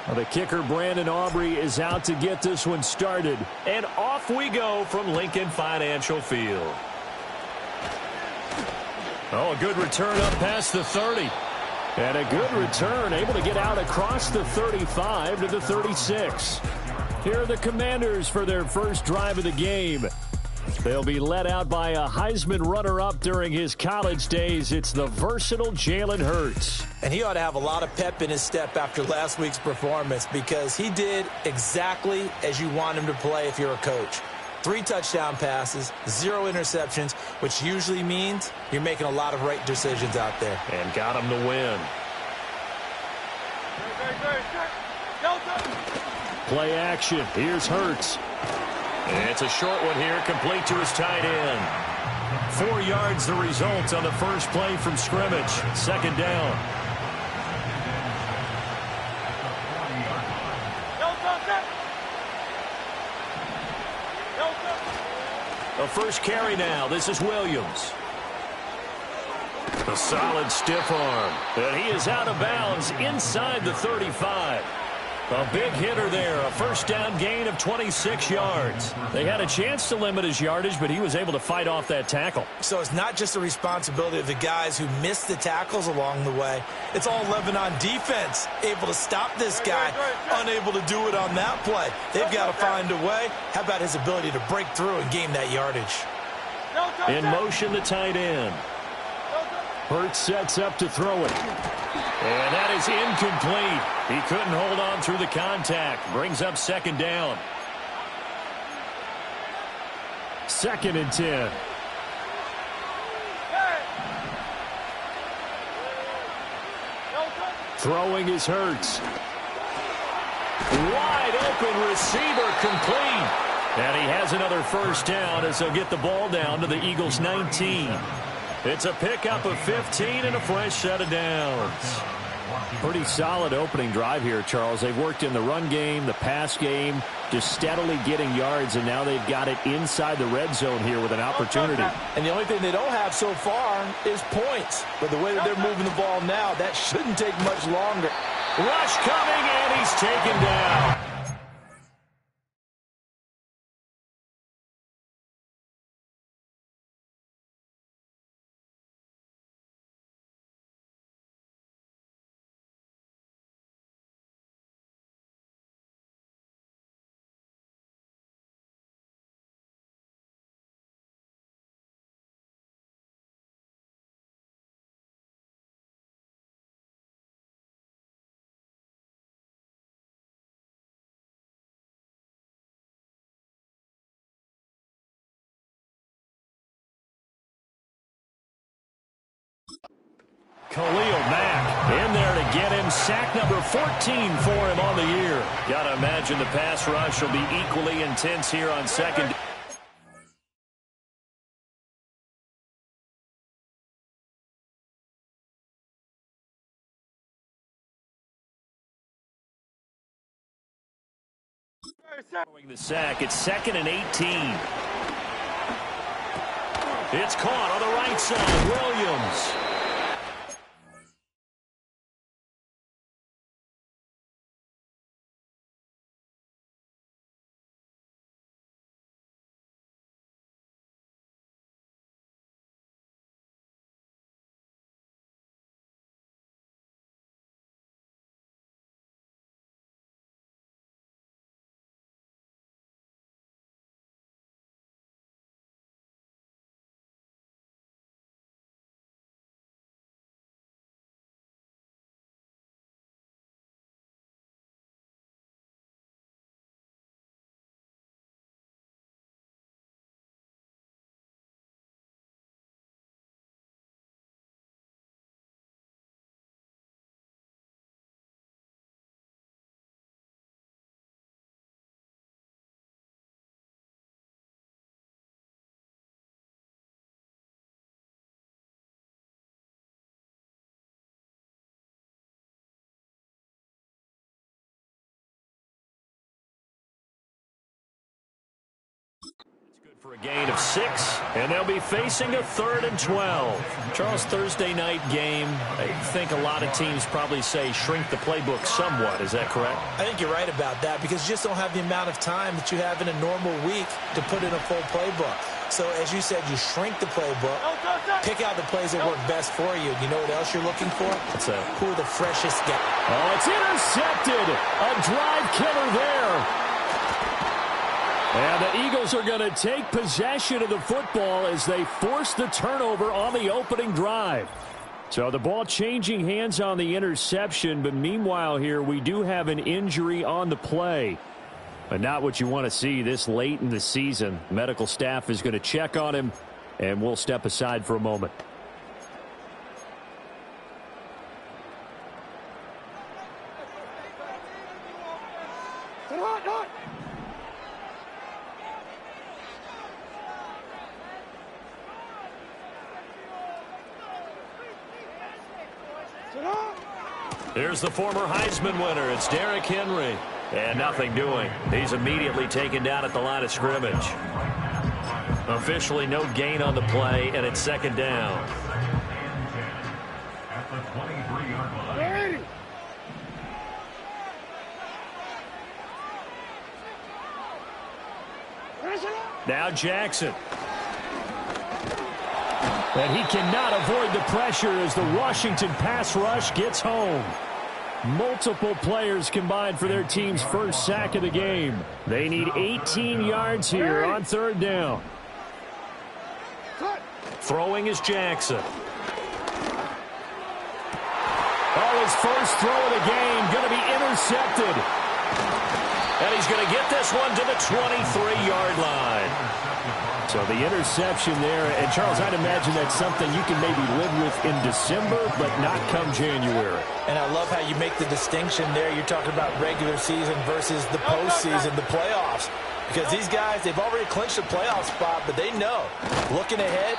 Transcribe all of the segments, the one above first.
Well, the kicker, Brandon Aubrey, is out to get this one started. And off we go from Lincoln Financial Field. Oh, a good return up past the 30. And a good return, able to get out across the 35 to the 36. Here are the Commanders for their first drive of the game. They'll be led out by a Heisman runner-up during his college days. It's the versatile Jalen Hurts. And he ought to have a lot of pep in his step after last week's performance because he did exactly as you want him to play if you're a coach. 3 touchdown passes, 0 interceptions, which usually means you're making a lot of right decisions out there. And got him to win. Play action. Here's Hurts. It's a short one here, complete to his tight end. 4 yards the result on the first play from scrimmage. Second down. A first carry now. This is Williams. A solid stiff arm. And he is out of bounds inside the 35. A big hitter there. A first down gain of 26 yards. They had a chance to limit his yardage, but he was able to fight off that tackle. So it's not just the responsibility of the guys who missed the tackles along the way. It's all Lebanon defense able to stop this guy, unable to do it on that play. They've got to find a way. How about his ability to break through and gain that yardage? In motion, the tight end. Hurts sets up to throw it. And that is incomplete. He couldn't hold on through the contact. Brings up second down. 2nd and 10. Throwing is Hurts. Wide open receiver, complete. And he has another first down as they'll get the ball down to the Eagles' 19. It's a pickup of 15 and a fresh set of downs. Pretty solid opening drive here, Charles. They've worked in the run game, the pass game, just steadily getting yards, and now they've got it inside the red zone here with an opportunity. And the only thing they don't have so far is points. But the way that they're moving the ball now, that shouldn't take much longer. Rush coming, and he's taken down. Khalil Mack in there to get him. Sack number 14 for him on the year. Got to imagine the pass rush will be equally intense here on second. The sack. It's 2nd and 18. It's caught on the right side. Williams. For a gain of 6, and they'll be facing a 3rd and 12. Charles, Thursday night game, I think a lot of teams probably say shrink the playbook somewhat. Is that correct? I think you're right about that because you just don't have the amount of time that you have in a normal week to put in a full playbook. So, as you said, you shrink the playbook, pick out the plays that work best for you. You know what else you're looking for? Who are the freshest guys? Oh, it's intercepted. A drive killer there. And the Eagles are going to take possession of the football as they force the turnover on the opening drive. So the ball changing hands on the interception, but meanwhile here we do have an injury on the play. But not what you want to see this late in the season. Medical staff is going to check on him, and we'll step aside for a moment. Here's the former Heisman winner. It's Derrick Henry. And nothing doing. He's immediately taken down at the line of scrimmage. Officially no gain on the play, and it's 2nd down. At the 23-yard line. Now Jackson. And he cannot avoid the pressure as the Washington pass rush gets home. Multiple players combined for their team's first sack of the game. They need 18 yards here on 3rd down. Throwing is Jackson. Oh, his first throw of the game going to be intercepted. And he's going to get this one to the 23-yard line. So the interception there, and Charles, I'd imagine that's something you can maybe live with in December, but not come January. And I love how you make the distinction there. You're talking about regular season versus the postseason, the playoffs. Because these guys, they've already clinched a playoff spot, but they know, looking ahead,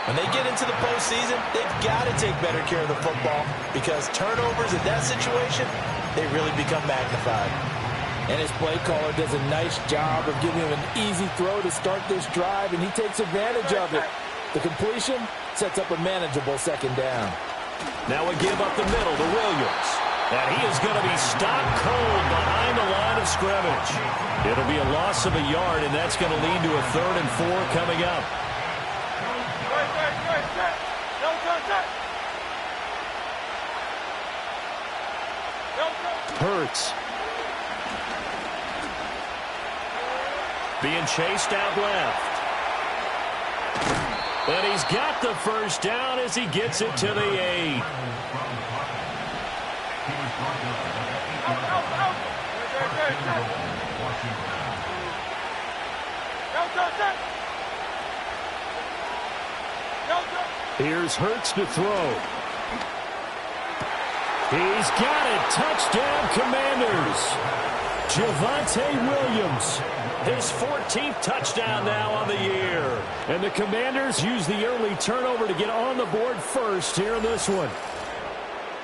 when they get into the postseason, they've got to take better care of the football because turnovers in that situation, they really become magnified. And his play caller does a nice job of giving him an easy throw to start this drive, and he takes advantage of it. The completion sets up a manageable 2nd down. Now a give up the middle to Williams. And he is going to be stopped cold behind the line of scrimmage. It'll be a loss of a yard, and that's going to lead to a 3rd and 4 coming up. Hurts. Being chased out left. And he's got the first down as he gets it to the 8. Here's Hurts to throw. He's got it. Touchdown, Commanders. Javonte Williams. His 14th touchdown now on the year. And the Commanders use the early turnover to get on the board first here in this one.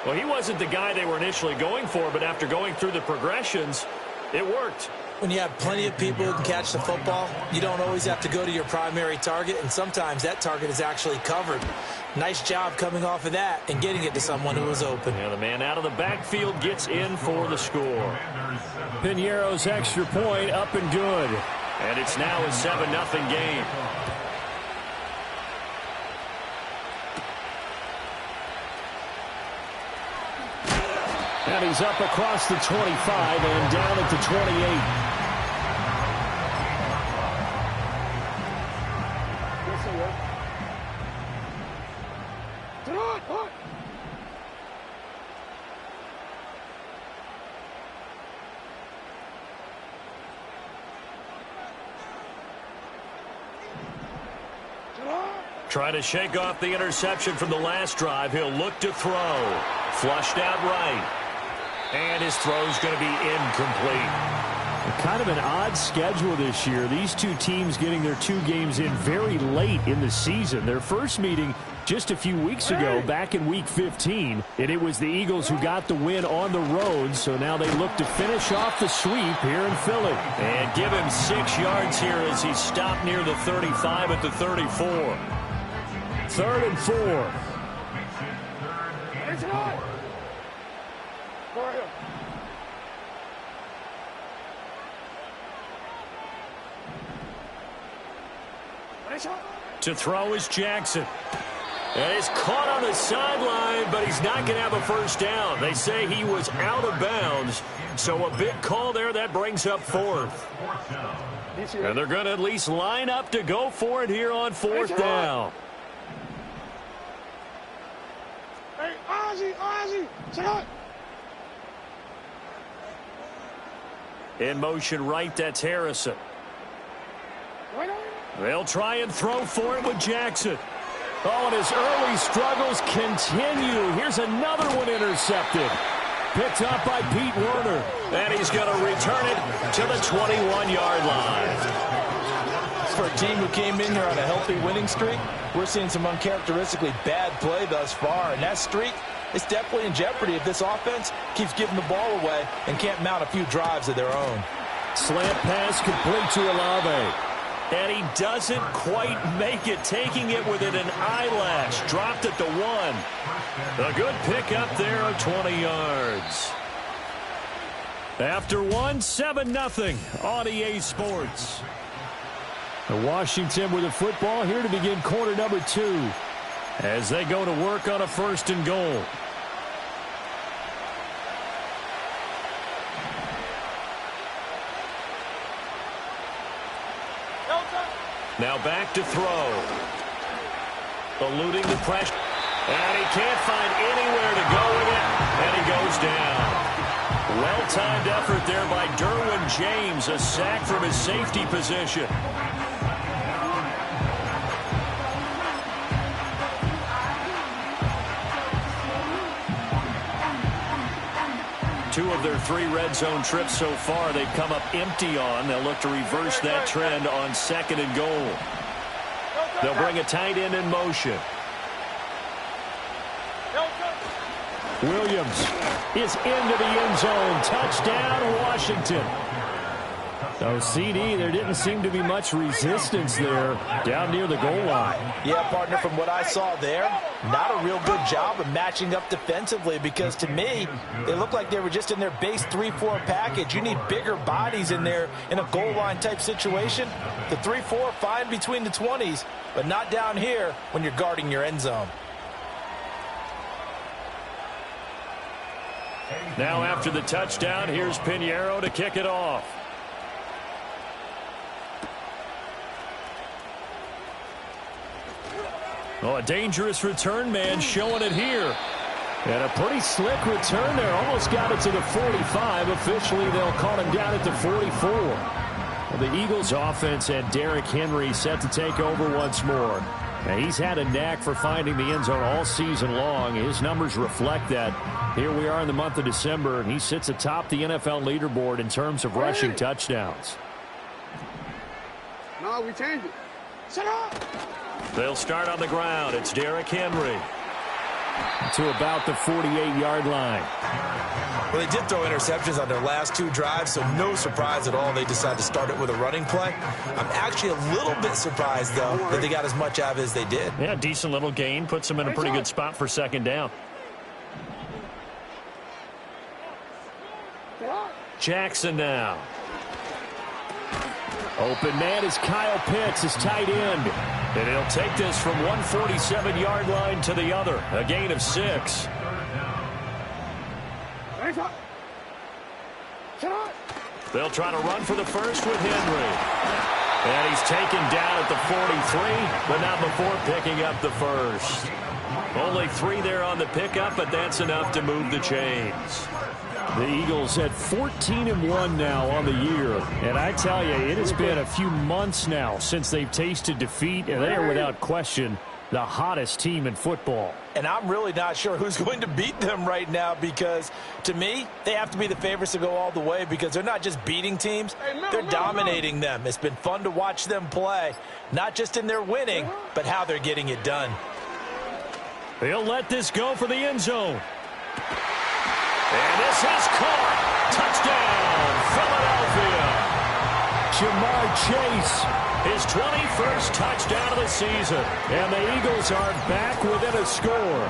Well, he wasn't the guy they were initially going for, but after going through the progressions, it worked. When you have plenty of people who can catch the football, you don't always have to go to your primary target, and sometimes that target is actually covered. Nice job coming off of that and getting it to someone who was open. Yeah, the man out of the backfield gets in for the score. Piñeiro's extra point up and good. And it's now a 7-0 game. And he's up across the 25 and down at the 28. Trying to shake off the interception from the last drive. He'll look to throw. Flushed out right. And his throw's going to be incomplete. Kind of an odd schedule this year. These two teams getting their 2 games in very late in the season. Their first meeting just a few weeks ago, back in Week 15, and it was the Eagles who got the win on the road, so now they look to finish off the sweep here in Philly. And give him 6 yards here as he stopped near the 35 at the 34. 3rd and 4. To throw is Jackson. And he's caught on the sideline, but he's not going to have a first down. They say he was out of bounds, so a big call there. That brings up 4th. And they're going to at least line up to go for it here on 4th down. Hey, Ozzy, check out. In motion right, that's Harrison. They'll try and throw for it with Jackson. Oh, and his early struggles continue. Here's another one intercepted. Picked up by Pete Werner. And he's going to return it to the 21-yard line. For a team who came in here on a healthy winning streak, we're seeing some uncharacteristically bad play thus far. And that streak is definitely in jeopardy if this offense keeps giving the ball away and can't mount a few drives of their own. Slant pass complete to Olave. And he doesn't quite make it, taking it within an eyelash. Dropped at the 1. A good pickup there of 20 yards. After 1, 7-0 on EA Sports. Washington with the football here to begin quarter number 2 as they go to work on a 1st and goal. Now back to throw. Eluding the pressure. And he can't find anywhere to go with it. And he goes down. Well-timed effort there by Derwin James. A sack from his safety position. Two of their 3 red zone trips so far they've come up empty on. They'll look to reverse that trend on 2nd and goal. They'll bring a tight end in motion. Williams is into the end zone. Touchdown, Washington. So, CD, there didn't seem to be much resistance there down near the goal line. Yeah, partner, from what I saw there, not a real good job of matching up defensively because, to me, they looked like they were just in their base 3-4 package. You need bigger bodies in there in a goal line type situation. The 3-4, fine between the 20s, but not down here when you're guarding your end zone. Now after the touchdown, here's Pinheiro to kick it off. Oh, a dangerous return man showing it here. And a pretty slick return there. Almost got it to the 45. Officially, they'll call him down at the 44. Well, the Eagles offense and Derrick Henry set to take over once more. Now, he's had a knack for finding the end zone all season long. His numbers reflect that. Here we are in the month of December, and he sits atop the NFL leaderboard in terms of rushing touchdowns. No, we changed it. Shut up! They'll start on the ground. It's Derrick Henry to about the 48-yard line. Well, they did throw interceptions on their last 2 drives, so no surprise at all they decided to start it with a running play. I'm actually a little bit surprised, though, that they got as much out of it as they did. Yeah, decent little gain. Puts them in a pretty good spot for 2nd down. Jackson now. Open man is Kyle Pitts, his tight end. And he'll take this from 147-yard line to the other. A gain of 6. They'll try to run for the first with Henry. And he's taken down at the 43, but not before picking up the first. Only 3 there on the pickup, but that's enough to move the chains. The Eagles at 14-1 now on the year. And I tell you, it has been a few months now since they've tasted defeat, and they are without question the hottest team in football. And I'm really not sure who's going to beat them right now because, to me, they have to be the favorites to go all the way because they're not just beating teams, they're dominating them. It's been fun to watch them play, not just in their winning, but how they're getting it done. He'll let this go for the end zone. And this is caught. Touchdown, Philadelphia. Jamar Chase, his 21st touchdown of the season. And the Eagles are back within a score.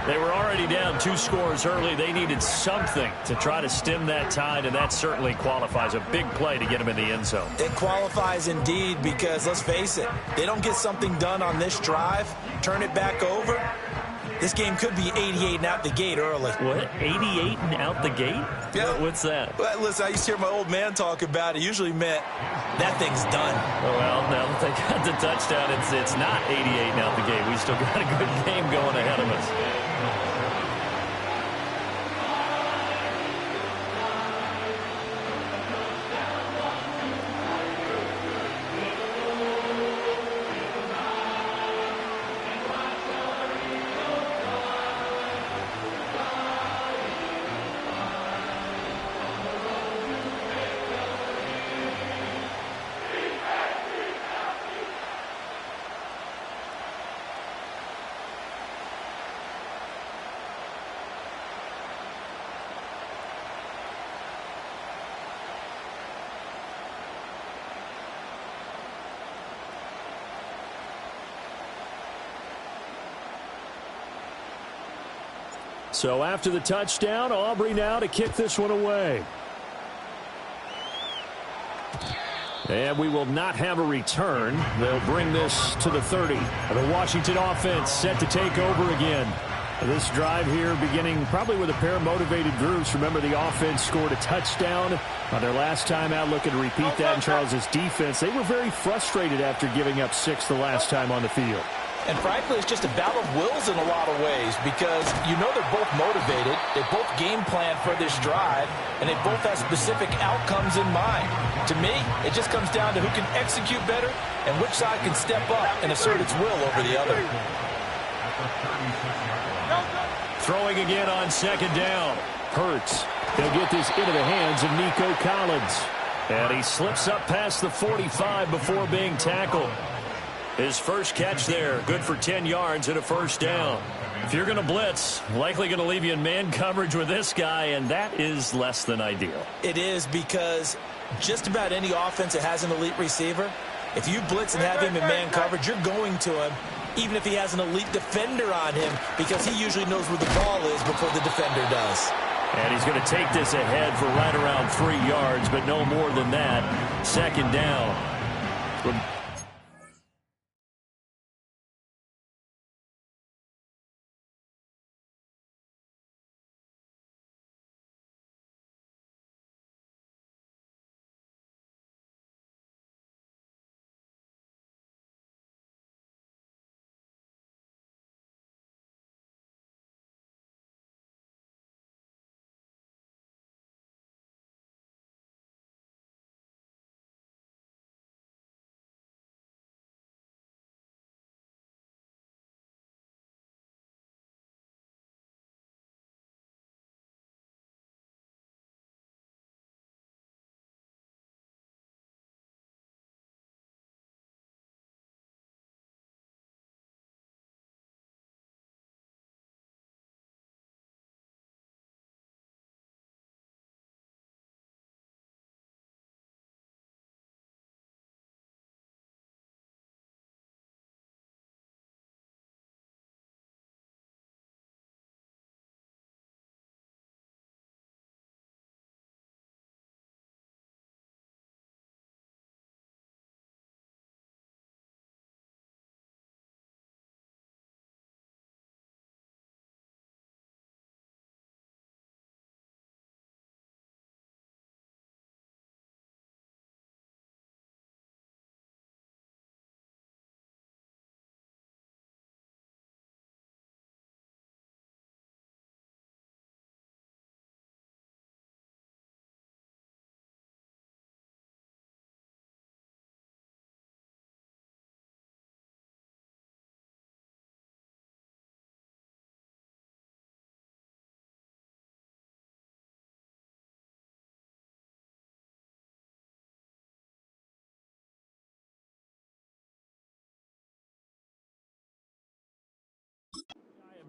They were already down 2 scores early. They needed something to try to stem that tide, and that certainly qualifies. A big play to get them in the end zone. It qualifies indeed because, let's face it, they don't get something done on this drive, turn it back over, this game could be 88 and out the gate early. What? 88 and out the gate? Yeah. What's that? Well, listen, I used to hear my old man talk about it. Usually meant that thing's done. Well, now that they got the touchdown, it's not 88 and out the gate. We still got a good game going ahead of us. So after the touchdown, Aubrey now to kick this one away. And we will not have a return. They'll bring this to the 30. The Washington offense set to take over again. This drive here beginning probably with a pair of motivated groups. Remember, the offense scored a touchdown on their last time out. Looking to repeat that in Charles's defense. They were very frustrated after giving up 6 the last time on the field. And frankly, it's just a battle of wills in a lot of ways because you know they're both motivated, they both game plan for this drive, and they both have specific outcomes in mind. To me, it just comes down to who can execute better and which side can step up and assert its will over the other. Throwing again on second down. Hurts. He'll get this into the hands of Nico Collins. And he slips up past the 45 before being tackled. His first catch there, good for 10 yards and a first down. If you're going to blitz, likely going to leave you in man coverage with this guy, and that is less than ideal. It is because just about any offense that has an elite receiver, if you blitz and have him in man coverage, you're going to him, even if he has an elite defender on him, because he usually knows where the ball is before the defender does. And he's going to take this ahead for right around 3 yards, but no more than that. Second down.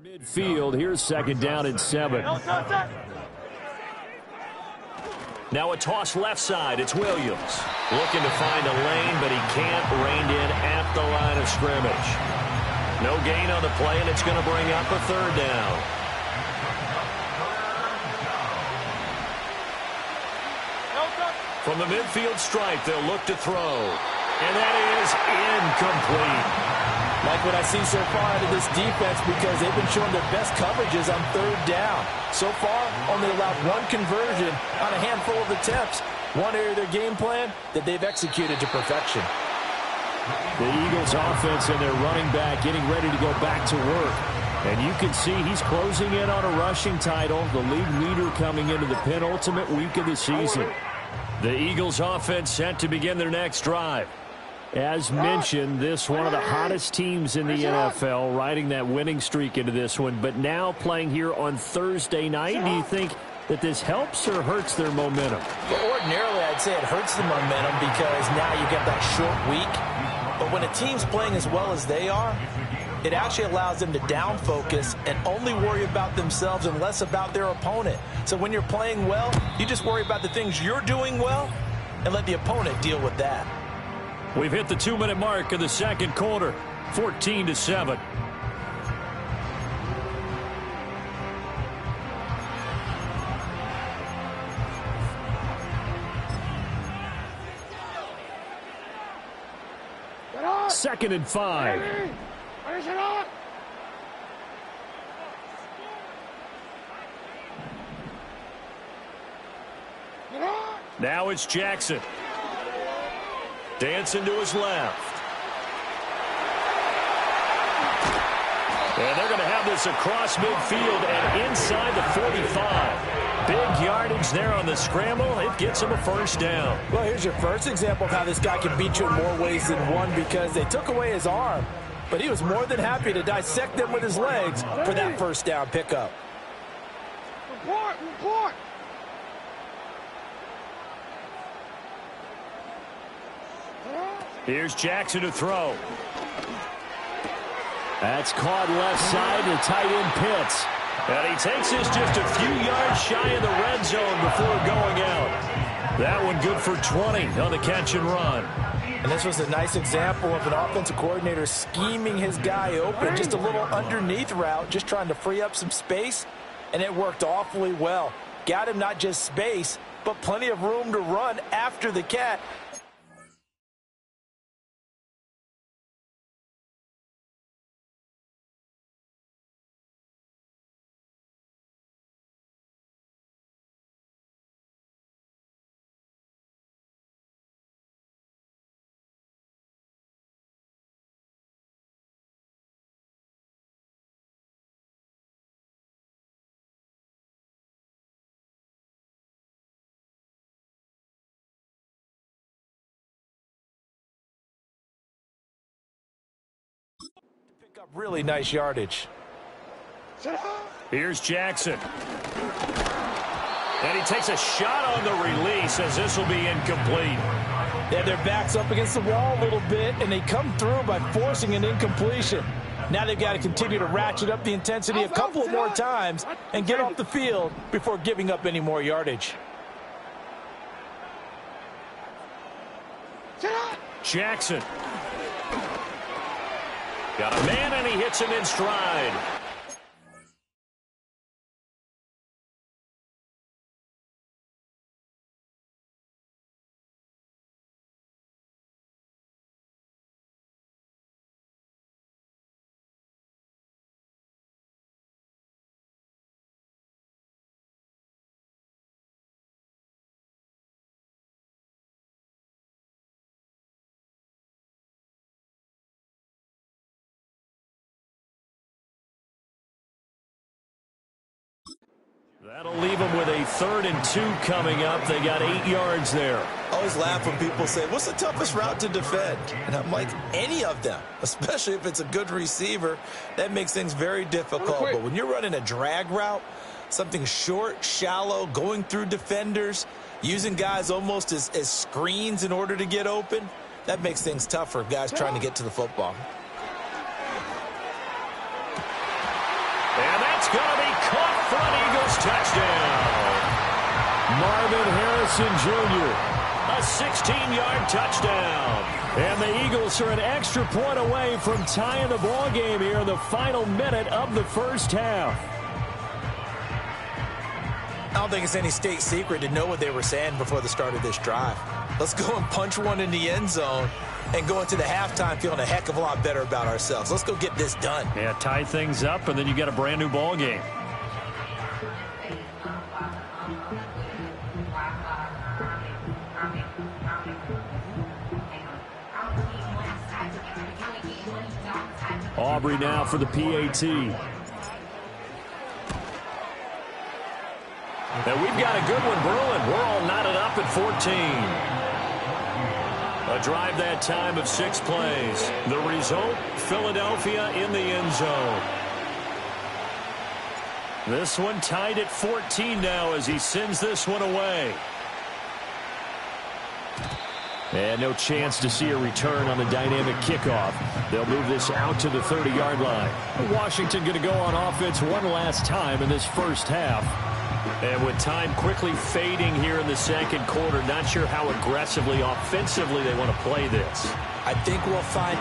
Midfield, here's 2nd down and 7. Now a toss left side. It's Williams. Looking to find a lane, but he can't. Reined in at the line of scrimmage. No gain on the play, and it's going to bring up a 3rd down. From the midfield stripe, they'll look to throw. And that is incomplete. Like what I see so far out of this defense, because they've been showing their best coverages on 3rd down. So far, only allowed 1 conversion on a handful of attempts. One area of their game plan that they've executed to perfection. The Eagles offense and their running back getting ready to go back to work. And you can see he's closing in on a rushing title, the league leader coming into the penultimate week of the season. The Eagles offense set to begin their next drive. As mentioned, this one of the hottest teams in the NFL, riding that winning streak into this one, but now playing here on Thursday night. Do you think that this helps or hurts their momentum? Well, ordinarily, I'd say it hurts the momentum because now you get that short week. But when a team's playing as well as they are, it actually allows them to down focus and only worry about themselves and less about their opponent. So when you're playing well, you just worry about the things you're doing well and let the opponent deal with that. We've hit the 2-minute mark of the 2nd quarter, 14-7. Second and 5. Now it's Jackson. Dancing to his left. And they're going to have this across midfield and inside the 45. Big yardage there on the scramble. It gets him a 1st down. Well, here's your first example of how this guy can beat you in more ways than one, because they took away his arm, but he was more than happy to dissect them with his legs for that 1st down pickup. Report. Here's Jackson to throw. That's caught left side to tight end Pitts. And he takes this just a few yards shy of the red zone before going out. That one good for 20 on the catch and run. And this was a nice example of an offensive coordinator scheming his guy open. Just a little underneath route, just trying to free up some space. And it worked awfully well. Got him not just space, but plenty of room to run after the catch. Up really nice yardage. Here's Jackson. And he takes a shot on the release as this will be incomplete. Yeah, their back's up against the wall a little bit, and they come through by forcing an incompletion. Now they've got to continue to ratchet up the intensity a couple more times and get off the field before giving up any more yardage. Jackson. Got a man, and he hits him in stride. That'll leave them with a 3rd and 2 coming up. They got 8 yards there. I always laugh when people say, what's the toughest route to defend? And I'm like, any of them, especially if it's a good receiver. That makes things very difficult. But when you're running a drag route, something short, shallow, going through defenders, using guys almost as screens in order to get open, that makes things tough for guys trying to get to the football. Marvin Harrison Jr., a 16-yard touchdown. And the Eagles are an extra point away from tying the ball game here in the final minute of the first half. I don't think it's any state secret to know what they were saying before the start of this drive. Let's go and punch one in the end zone and go into the halftime feeling a heck of a lot better about ourselves. Let's go get this done. Yeah, tie things up, and then you got a brand new ball game. Aubrey now for the PAT. And we've got a good one brewing. We're all knotted up at 14. A drive that time of 6 plays. The result, Philadelphia in the end zone. This one tied at 14 now as he sends this one away. And no chance to see a return on the dynamic kickoff. They'll move this out to the 30-yard line. Washington going to go on offense one last time in this first half. And with time quickly fading here in the second quarter, not sure how aggressively, offensively they want to play this. I think we'll find...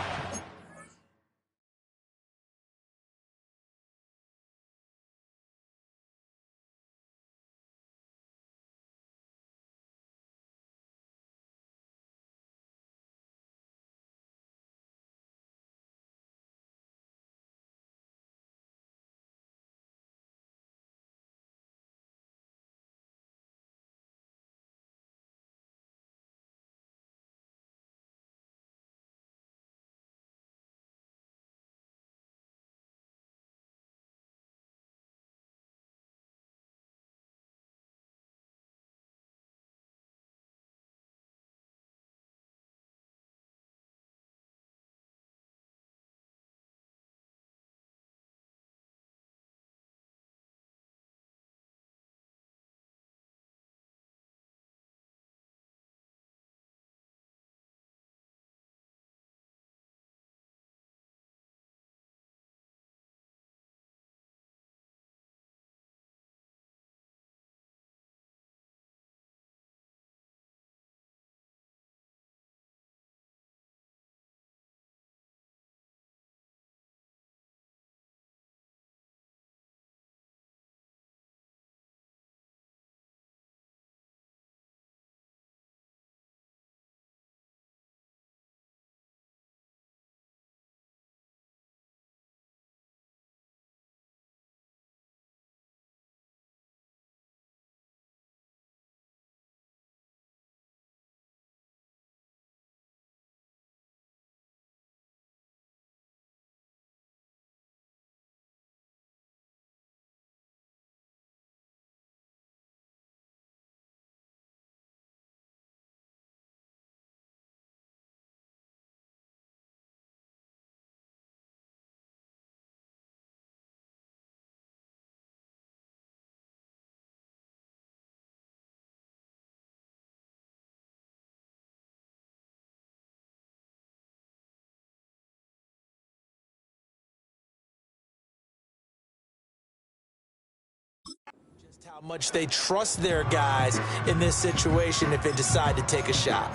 how much they trust their guys in this situation if they decide to take a shot.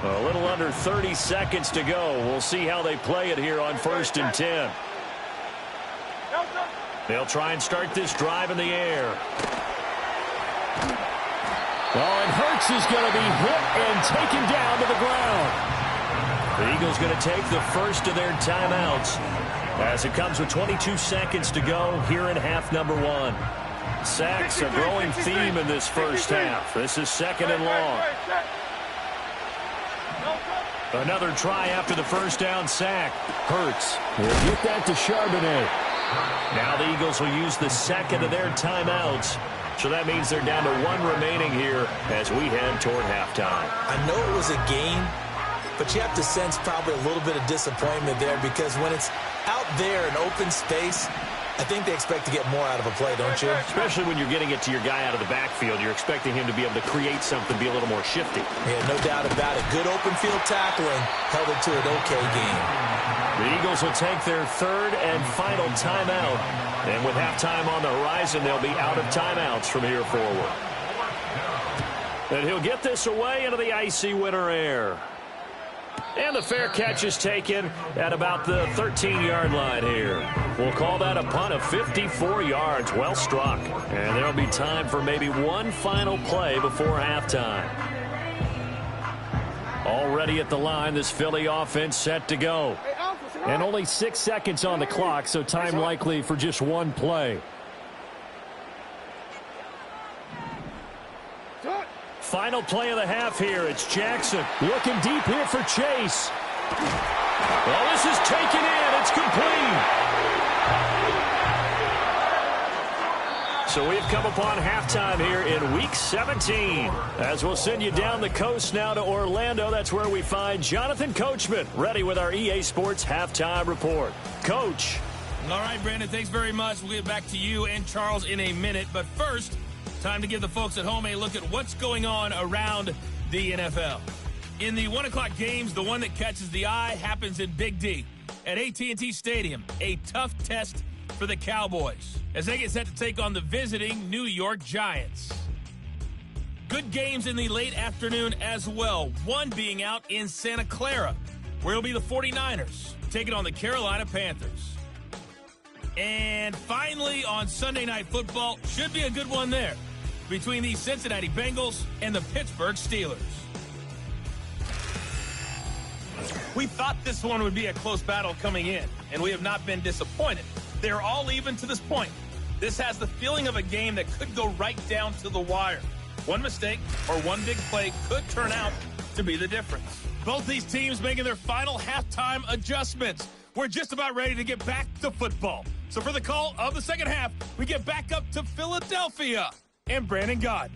A little under 30 seconds to go. We'll see how they play it here on 1st and 10. They'll try and start this drive in the air. Oh, and Hurts is going to be hit and taken down to the ground. The Eagles going to take the first of their timeouts as it comes with 22 seconds to go here in half number 1. Sacks a growing theme in this first half. This is 2nd and long. Another try after the first down sack. Hurts will get that to Charbonnet. Now the Eagles will use the second of their timeouts. So that means they're down to 1 remaining here as we head toward halftime. I know it was a game, but you have to sense probably a little bit of disappointment there because when it's out there in open space, I think they expect to get more out of a play, don't you? Especially when you're getting it to your guy out of the backfield. You're expecting him to be able to create something, be a little more shifty. Yeah, no doubt about it. Good open field tackling held it to an okay game. The Eagles Eagles will take their third and final timeout. And with halftime on the horizon, they'll be out of timeouts from here forward. And he'll get this away into the icy winter air. And the fair catch is taken at about the 13-yard line here. We'll call that a punt of 54 yards. Well struck. And there'll be time for maybe one final play before halftime. Already at the line, this Philly offense set to go. And only 6 seconds on the clock, so time likely for just one play. Final play of the half here. It's Jackson looking deep here for Chase. Well, this is taken in. It's complete. So we've come upon halftime here in Week 17. As we'll send you down the coast now to Orlando, that's where we find Jonathan Coachman, ready with our EA Sports Halftime Report. Coach. All right, Brandon, thanks very much. We'll get back to you and Charles in a minute. But first, time to give the folks at home a look at what's going on around the NFL. In the 1 o'clock games, the one that catches the eye happens in Big D at AT&T Stadium, a tough test for the Cowboys as they get set to take on the visiting New York Giants. Good games in the late afternoon as well, one being out in Santa Clara, where it'll be the 49ers taking on the Carolina Panthers. And finally, on Sunday Night Football, should be a good one there, between the Cincinnati Bengals and the Pittsburgh Steelers. We thought this one would be a close battle coming in, and we have not been disappointed. They're all even to this point. This has the feeling of a game that could go right down to the wire. One mistake or one big play could turn out to be the difference. Both these teams making their final halftime adjustments. We're just about ready to get back to football. So for the call of the second half, we get back up to Philadelphia and Brandon Gaudin.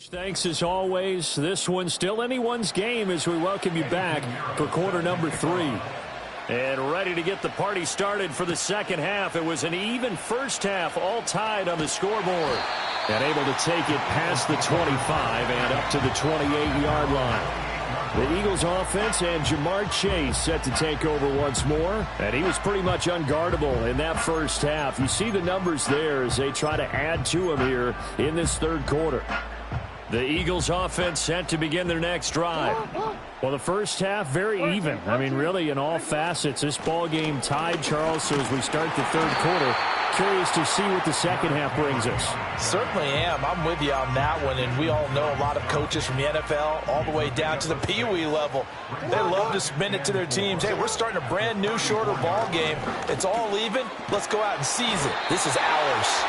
Thanks as always. This one's still anyone's game as we welcome you back for quarter number 3. And ready to get the party started for the second half. It was an even first half, all tied on the scoreboard. And able to take it past the 25 and up to the 28-yard line. The Eagles offense and Jamar Chase set to take over once more. And he was pretty much unguardable in that first half. You see the numbers there as they try to add to him here in this third quarter. The Eagles offense set to begin their next drive. Well, the first half, very even. I mean, really, in all facets, this ball game tied, Charles. So as we start the third quarter, curious to see what the second half brings us. Certainly am. I'm with you on that one. And we all know a lot of coaches from the NFL all the way down to the Phi11y level. They love to spin it to their teams. Hey, we're starting a brand new, shorter ball game. It's all even. Let's go out and seize it. This is ours.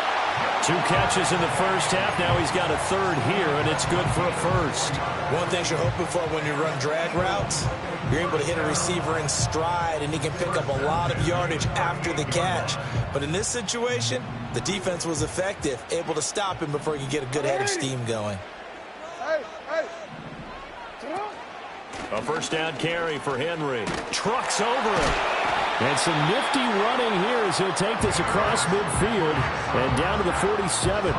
2 catches in the first half. Now he's got a third here, and it's good for a first. One thing you're hoping for when you run drag routes, you're able to hit a receiver in stride, and he can pick up a lot of yardage after the catch. But in this situation, the defense was effective, able to stop him before he could get a good head of steam going. A first down carry for Henry. Trucks over it. And some nifty running here as he'll take this across midfield and down to the 47.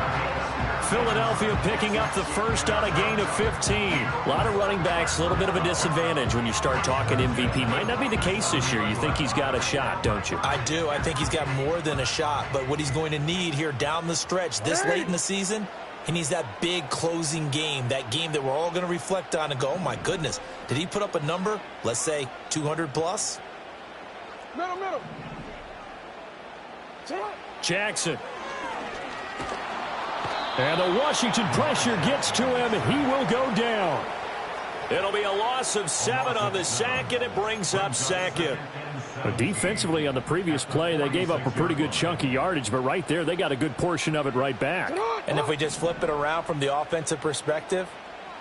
Philadelphia picking up the first on a gain of 15. A lot of running backs, a little bit of a disadvantage when you start talking MVP. Might not be the case this year. You think he's got a shot, don't you? I do. I think he's got more than a shot. But what he's going to need here down the stretch this late in the season, he needs that big closing game, that game that we're all going to reflect on and go, oh, my goodness, did he put up a number, let's say 200 plus? Middle. Jackson. And the Washington pressure gets to him. He will go down. It'll be a loss of 7 on the sack, and it brings up second. But defensively on the previous play, they gave up a pretty good chunk of yardage, but right there, they got a good portion of it right back. And if we just flip it around from the offensive perspective,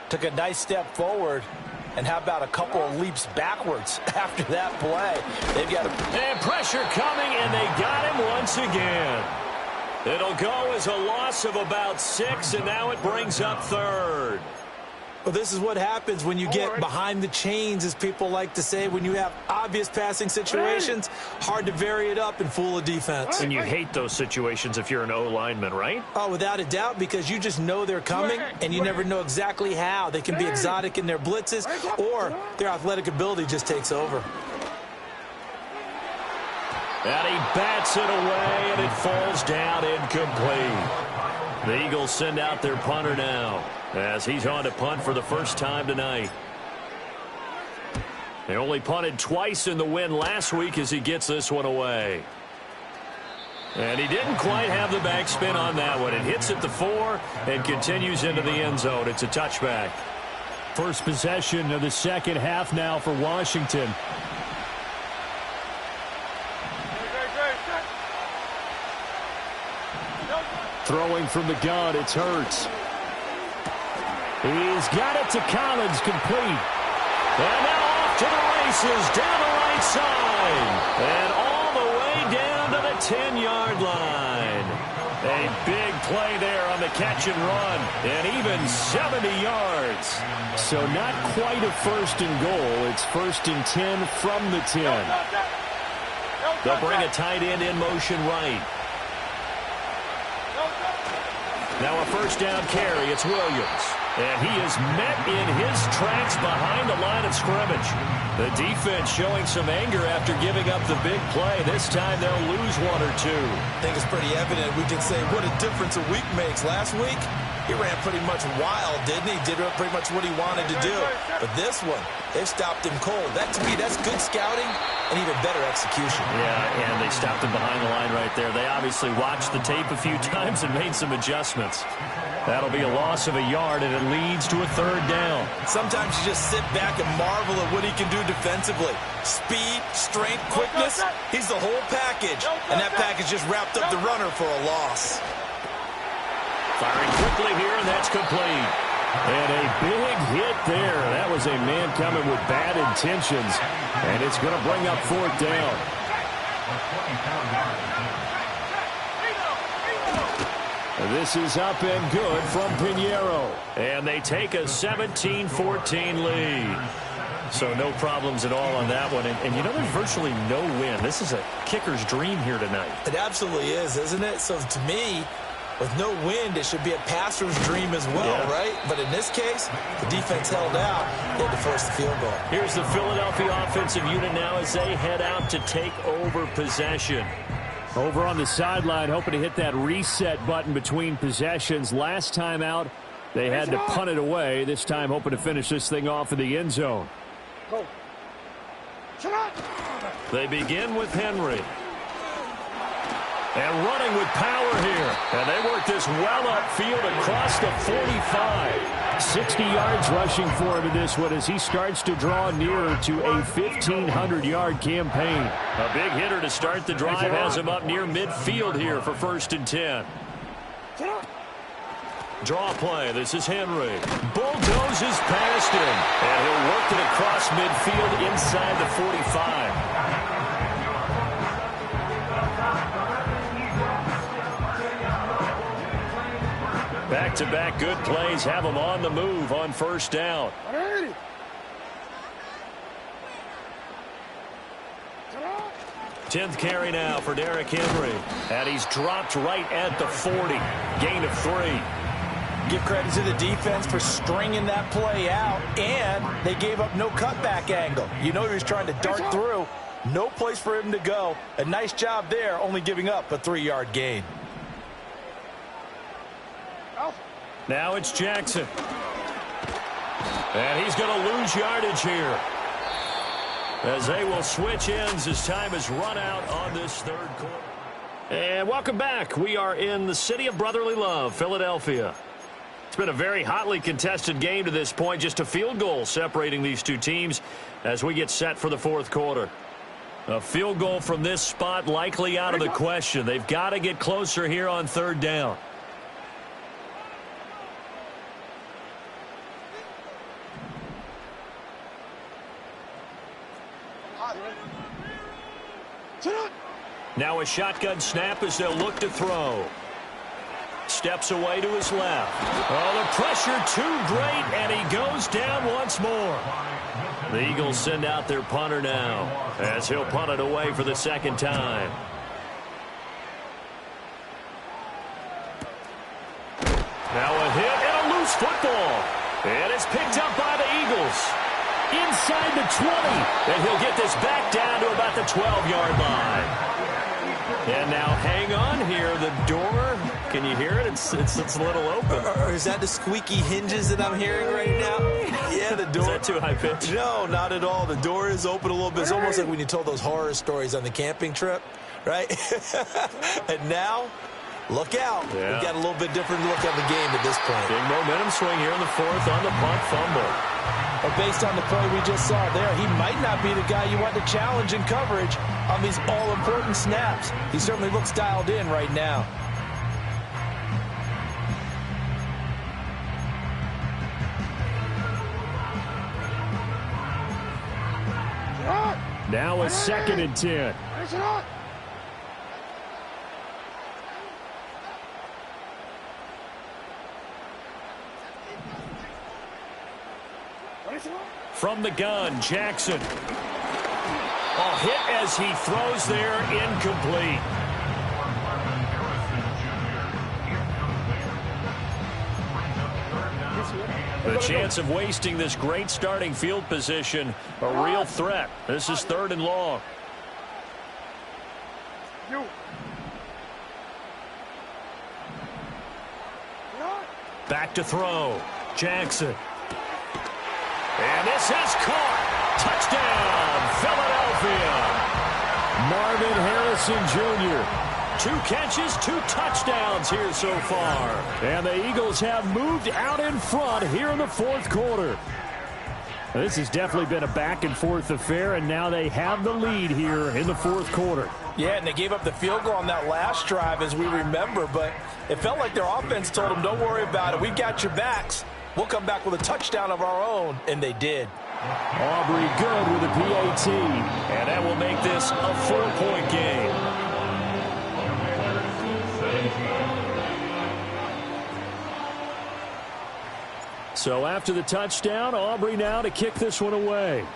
took a nice step forward, and how about a couple of leaps backwards after that play? They've got and pressure coming, and they got him once again. It'll go as a loss of about 6, and now it brings up third. Well, this is what happens when you get behind the chains, as people like to say. When you have obvious passing situations, hard to vary it up and fool a defense. And you hate those situations if you're an O-lineman, right? Oh, without a doubt, because you just know they're coming, and you never know exactly how. They can be exotic in their blitzes, or their athletic ability just takes over. And he bats it away, and it falls down incomplete. The Eagles send out their punter now, as he's on to punt for the first time tonight. They only punted twice in the win last week as he gets this one away. And he didn't quite have the backspin on that one. It hits at the 4 and continues into the end zone. It's a touchback. First possession of the second half now for Washington. Throwing from the gun, it's Hurts. He's got it to Collins, complete. And now off to the races, down the right side. And all the way down to the 10-yard line. A big play there on the catch and run. And even 70 yards. So not quite a first and goal. It's first and 10 from the 10. They'll bring a tight end in motion right. Now a first down carry. It's Williams. And he is met in his tracks behind the line of scrimmage. The defense showing some anger after giving up the big play. This time they'll lose 1 or 2. I think it's pretty evident. We can say what a difference a week makes. Last week, he ran pretty much wild, didn't he? Did pretty much what he wanted to do. But this one, they've stopped him cold. That, to me, that's good scouting and even better execution. Yeah, and they stopped him behind the line right there. They obviously watched the tape a few times and made some adjustments. That'll be a loss of a yard, and it leads to a third down. Sometimes you just sit back and marvel at what he can do defensively. Speed, strength, quickness, he's the whole package. And that package just wrapped up the runner for a loss. Firing quickly here, and that's complete. And a big hit there. That was a man coming with bad intentions. And it's going to bring up fourth down. This is up and good from Pinheiro. And they take a 17-14 lead. So no problems at all on that one. And you know, there's virtually no wind. This is a kicker's dream here tonight. It absolutely is, isn't it? So to me, with no wind, it should be a passer's dream as well, right? But in this case, the defense held out. They had to force the field goal. Here's the Philadelphia offensive unit now as they head out to take over possession. Over on the sideline, hoping to hit that reset button between possessions. Last time out, they had to punt it away. This time, hoping to finish this thing off in the end zone. Go. They begin with Henry. And running with power here. And they work this well upfield across the 45. 60 yards rushing for him in this one as he starts to draw nearer to a 1,500-yard campaign. A big hitter to start the drive has him up near midfield here for 1st and 10. Draw play. This is Henry. Bulldozes past him. And he'll work it across midfield inside the 45. Back-to-back good plays have him on the move on 1st down. 10th carry now for Derrick Henry. And he's dropped right at the 40. Gain of 3. Give credit to the defense for stringing that play out, and they gave up no cutback angle. You know he was trying to dart through. No place for him to go. A nice job there, only giving up a 3-yard gain. Now it's Jackson. And he's going to lose yardage here, as they will switch ends as time is run out on this 3rd quarter. And welcome back. We are in the city of brotherly love, Philadelphia. It's been a very hotly contested game to this point. Just a field goal separating these two teams as we get set for the 4th quarter. A field goal from this spot likely out of the question. They've got to get closer here on 3rd down. Now a shotgun snap as they'll look to throw. Steps away to his left. Oh, the pressure too great, and he goes down once more. The Eagles send out their punter now as he'll punt it away for the 2nd time. Now a hit and a loose football. And it's picked up by the Eagles. Inside the 20. And he'll get this back down to about the 12-yard line. And now hang on here. The door, can you hear it? It's a little open. Or is that the squeaky hinges that I'm hearing right now? Yeah, the door. Is that too high pitch? No, not at all. The door is open a little bit. It's almost like when you told those horror stories on the camping trip, right? And now, look out. Yeah. We've got a little bit different look at the game at this point. Big momentum swing here in the 4th on the punt fumble. But based on the play we just saw there, he might not be the guy you want to challenge in coverage on these all-important snaps. He certainly looks dialed in right now. Now a 2nd and 10. From the gun, Jackson. A hit as he throws there, incomplete. The chance of wasting this great starting field position, a real threat. This is 3rd and long. Back to throw. Jackson. And this is caught. Touchdown, Philadelphia. Marvin Harrison Jr. 2 catches, 2 touchdowns here so far. And the Eagles have moved out in front here in the 4th quarter. This has definitely been a back-and-forth affair, and now they have the lead here in the 4th quarter. Yeah, and they gave up the field goal on that last drive, as we remember, but it felt like their offense told them, don't worry about it. We've got your backs. We'll come back with a touchdown of our own, and they did. Aubrey good with a PAT, and that will make this a 4-point game. So after the touchdown, Aubrey now to kick this one away.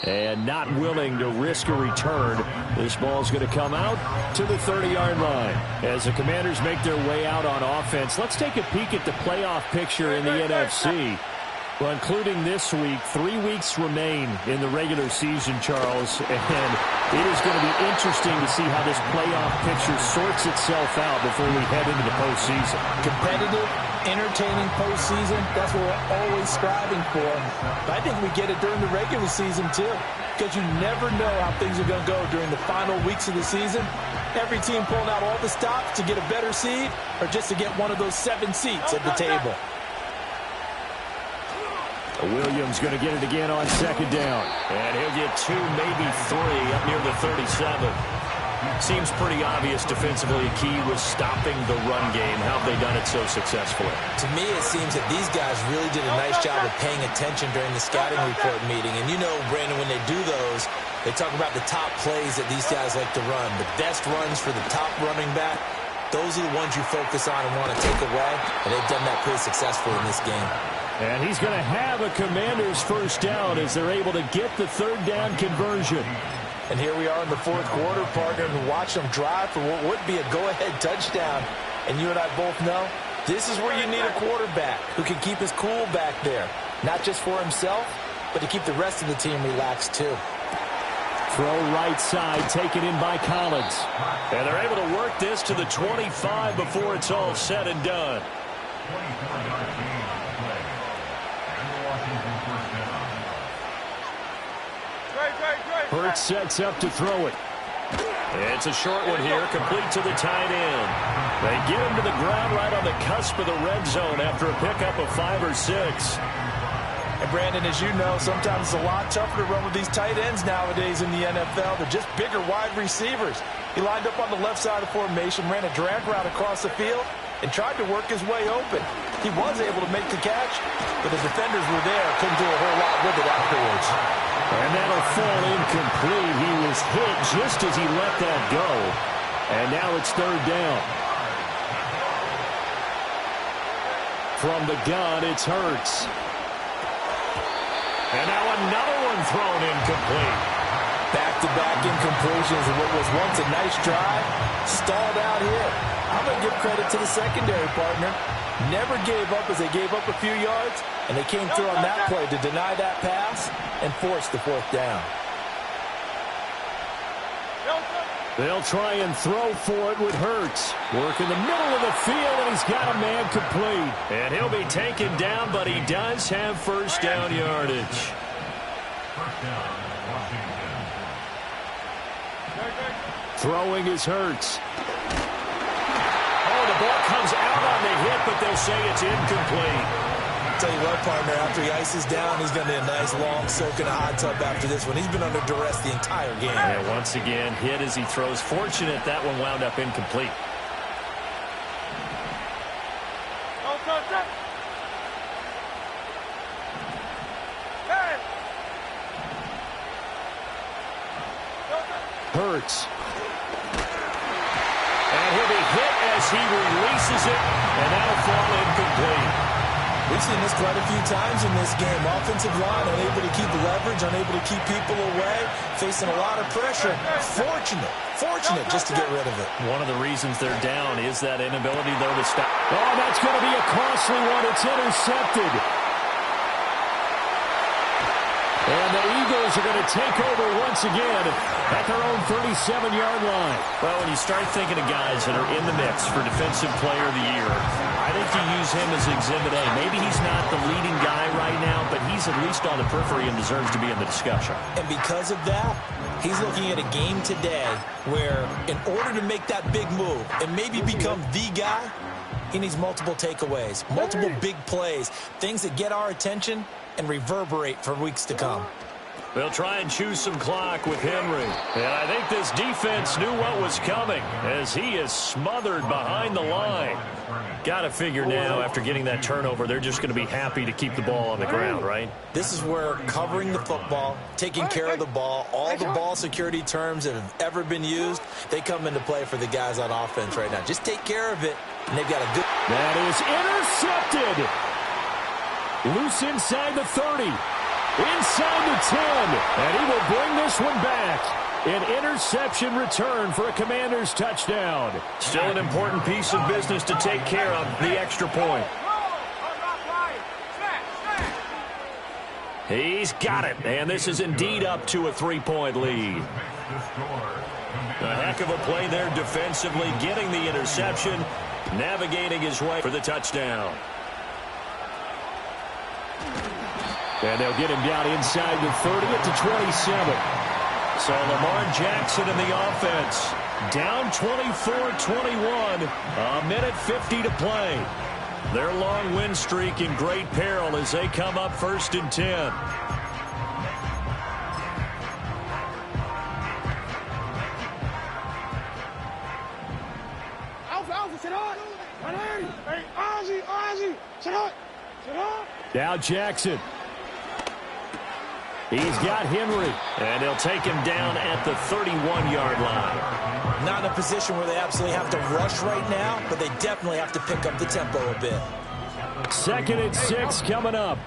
And not willing to risk a return. This ball's going to come out to the 30-yard line. As the Commanders make their way out on offense, let's take a peek at the playoff picture in the NFC. Well, including this week, 3 weeks remain in the regular season, Charles. And it is going to be interesting to see how this playoff picture sorts itself out before we head into the postseason. Competitive, entertaining postseason, that's what we're always striving for. But I think we get it during the regular season, too, because you never know how things are going to go during the final weeks of the season. Every team pulling out all the stops to get a better seed or just to get one of those 7 seats at the table. Williams going to get it again on second down. And he'll get 2, maybe 3 up near the 37. Seems pretty obvious defensively a key was stopping the run game. How have they done it so successfully? To me, it seems that these guys really did a nice job of paying attention during the scouting report meeting. And you know, Brandon, when they do those, they talk about the top plays that these guys like to run. The best runs for the top running back, those are the ones you focus on and want to take away. And they've done that pretty successfully in this game. And he's going to have a Commander's first down as they're able to get the third down conversion. And here we are in the fourth quarter, partner, and watch them drive for what would be a go-ahead touchdown. And you and I both know this is where you need a quarterback who can keep his cool back there. Not just for himself, but to keep the rest of the team relaxed too. Throw right side, taken in by Collins. And they're able to work this to the 25 before it's all said and done. 24-yard gain on the play. And the Washington first down. Hurts sets up to throw it. It's a short one here, complete to the tight end. They get him to the ground right on the cusp of the red zone after a pickup of 5 or 6. And Brandon, as you know, sometimes it's a lot tougher to run with these tight ends nowadays in the NFL. They're just bigger wide receivers. He lined up on the left side of formation, ran a drag route across the field, and tried to work his way open. He was able to make the catch, but the defenders were there, couldn't do a whole lot with it afterwards. And that'll fall incomplete. He was hit just as he let that go. And now it's third down. From the gun, it's Hurts. And now another one thrown incomplete. Back-to-back incompletions of what was once a nice drive, stalled out here. I'm going to give credit to the secondary partner. Never gave up as they gave up a few yards, and they came through on that play to deny that pass and force the fourth down. They'll try and throw for it with Hurts. Work in the middle of the field, and he's got a man complete. And he'll be taken down, but he does have first down yardage. First down, Washington. Throwing is Hurts. Oh, the ball comes out on the hit, but they'll say it's incomplete. Tell you what, partner, after he ices down, he's going to need a nice long soak in a hot tub after this one. He's been under duress the entire game. Yeah, once again, hit as he throws. Fortunate that one wound up incomplete. Hurts. And he'll be hit as he releases it, and that'll fall incomplete. We've seen this quite a few times in this game. Offensive line unable to keep leverage, unable to keep people away, facing a lot of pressure. Fortunate just to get rid of it. One of the reasons they're down is that inability, though, to stop. Oh, that's going to be a costly one. It's intercepted. And the Eagles are going to take over once again at their own 37-yard line. Well, when you start thinking of guys that are in the mix for Defensive Player of the Year, I think you use him as Exhibit A. Maybe he's not the leading guy right now, but he's at least on the periphery and deserves to be in the discussion. And because of that, he's looking at a game today where in order to make that big move and maybe become the guy, he needs multiple takeaways, multiple big plays, things that get our attention and reverberate for weeks to come. They'll try and choose some clock with Henry. And I think this defense knew what was coming as he is smothered behind the line. Got to figure now after getting that turnover, they're just going to be happy to keep the ball on the ground, right? This is where covering the football, taking care of the ball, all the ball security terms that have ever been used, they come into play for the guys on offense right now. Just take care of it, and they've got a good... That is intercepted. Loose inside the 30. Inside the 10, and he will bring this one back. An interception return for a Commanders touchdown. Still an important piece of business to take care of, the extra point. He's got it, and this is indeed up to a 3-point lead. A heck of a play there defensively, getting the interception, navigating his way for the touchdown. And they'll get him down inside the 30 at the 27. So Lamar Jackson in the offense. Down 24-21. A minute 50 to play. Their long win streak in great peril as they come up 1st and 10. Alpha, sit on. Hey, Ozzy, sit on. Now Jackson. He's got Henry, and they'll take him down at the 31-yard line. Not in a position where they absolutely have to rush right now, but they definitely have to pick up the tempo a bit. 2nd and 6 coming up.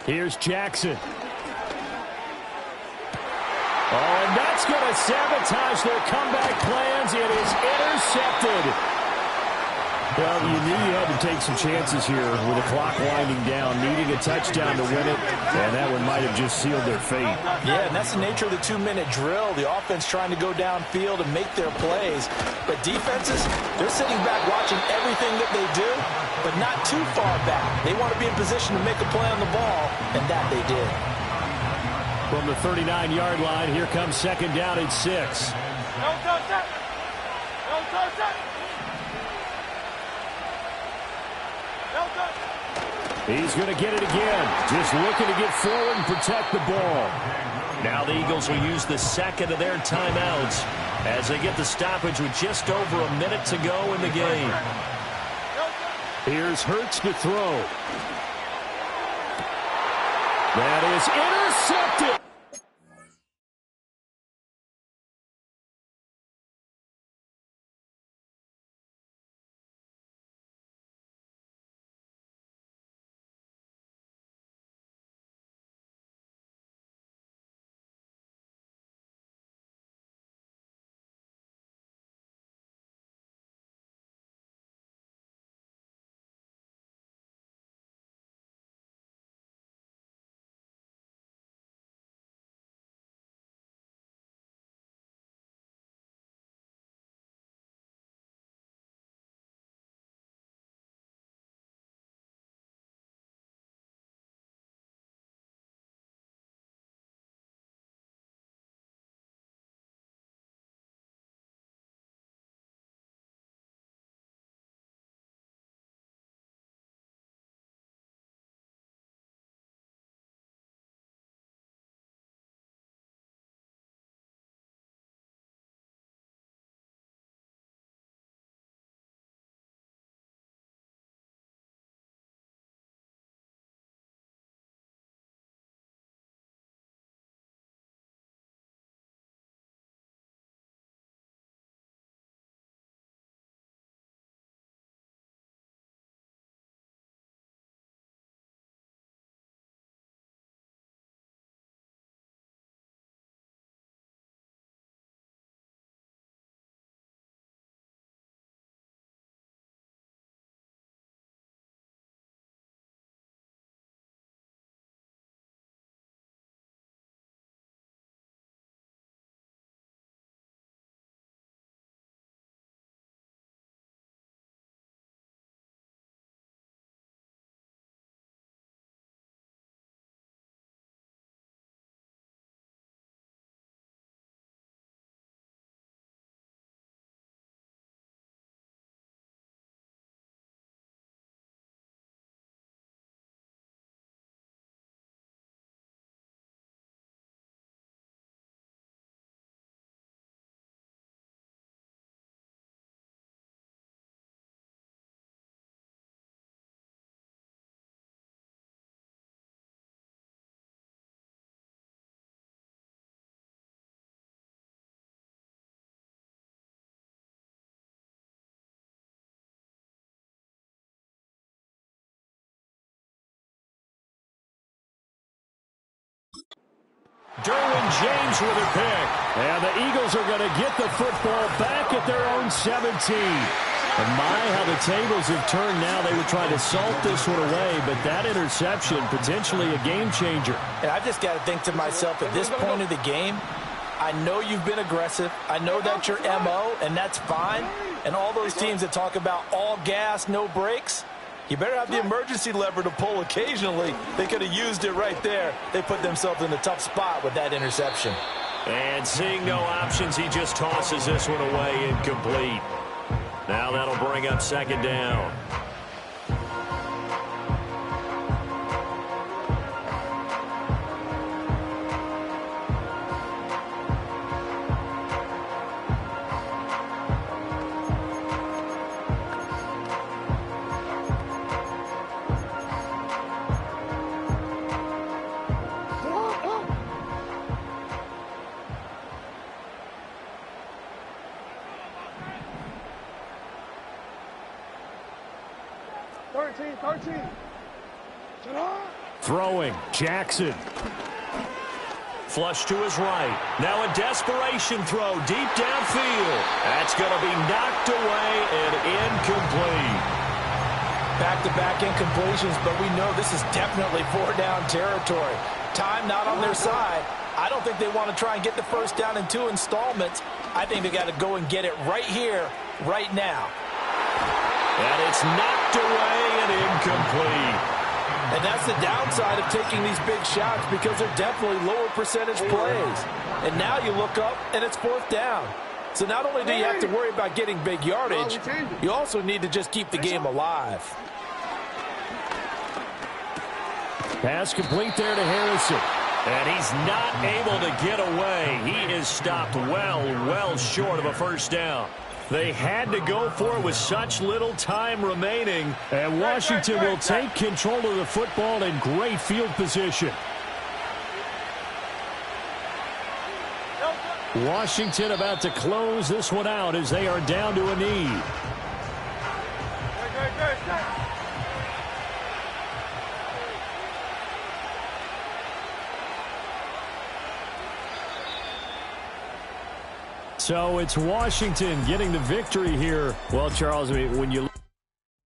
Here's Jackson. Oh, and that's going to sabotage their comeback plans. It is intercepted. Well, you knew you had to take some chances here with the clock winding down, needing a touchdown to win it, and that one might have just sealed their fate. Yeah, and that's the nature of the 2-minute drill. The offense trying to go downfield and make their plays. But defenses, they're sitting back watching everything that they do, but not too far back. They want to be in position to make a play on the ball, and that they did. From the 39-yard line, here comes 2nd down and 6. No touch. He's going to get it again. Just looking to get forward and protect the ball. Now the Eagles will use the 2nd of their timeouts as they get the stoppage with just over a minute to go in the game. Here's Hurts to throw. That is intercepted. Derwin James with a pick. And the Eagles are going to get the football back at their own 17. And my, how the tables have turned now. They would try to salt this one away, but that interception, potentially a game changer. And I've just got to think to myself, at this point of the game, I know you've been aggressive. I know that's your MO, and that's fine. And all those teams that talk about all gas, no brakes, you better have the emergency lever to pull occasionally. They could have used it right there. They put themselves in a tough spot with that interception. And seeing no options, he just tosses this one away, incomplete. Now that'll bring up second down. Throwing, Jackson. Flush to his right. Now a desperation throw deep downfield. That's going to be knocked away and incomplete. Back-to-back incompletions, but we know this is definitely four-down territory. Time not on their side. I don't think they want to try and get the first down in 2 installments. I think they got to go and get it right here, right now. And it's knocked away and incomplete. And that's the downside of taking these big shots, because they're definitely lower percentage plays. And now you look up, and it's fourth down. So not only do you have to worry about getting big yardage, you also need to just keep the game alive. Pass complete there to Harrison. And he's not able to get away. He is stopped well short of a first down. They had to go for it with such little time remaining. And Washington will take control of the football in great field position. Washington about to close this one out as they are down to a knee. So it's Washington getting the victory here. Well, Charles, I mean, when you look